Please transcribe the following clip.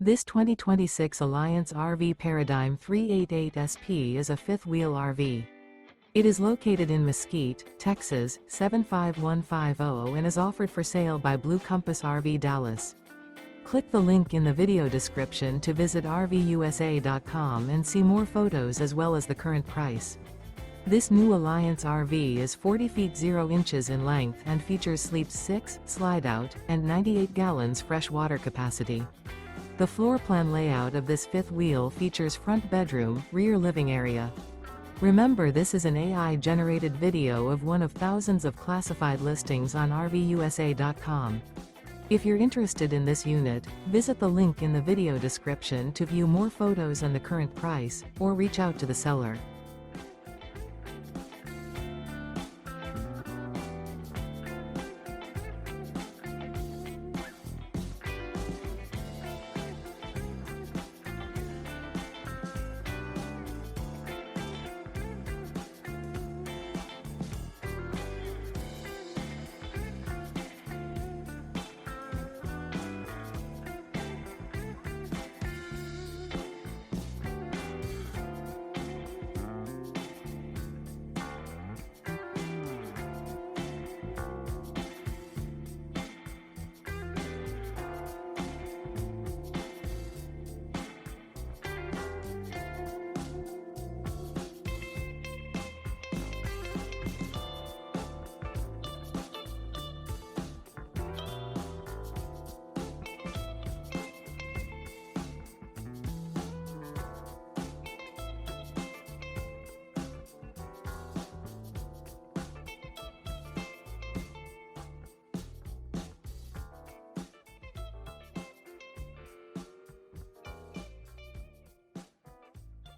This 2026 Alliance RV Paradigm 388 SP is a fifth-wheel RV. It is located in Mesquite, Texas, 75150 and is offered for sale by Blue Compass RV Dallas. Click the link in the video description to visit RVUSA.com and see more photos as well as the current price. This new Alliance RV is 40 feet 0 inches in length and features sleeps 6, slide-out, and 98 gallons fresh water capacity. The floor plan layout of this fifth wheel features front bedroom, rear living area. Remember, this is an AI-generated video of one of thousands of classified listings on RVUSA.com. If you're interested in this unit, visit the link in the video description to view more photos and the current price, or reach out to the seller.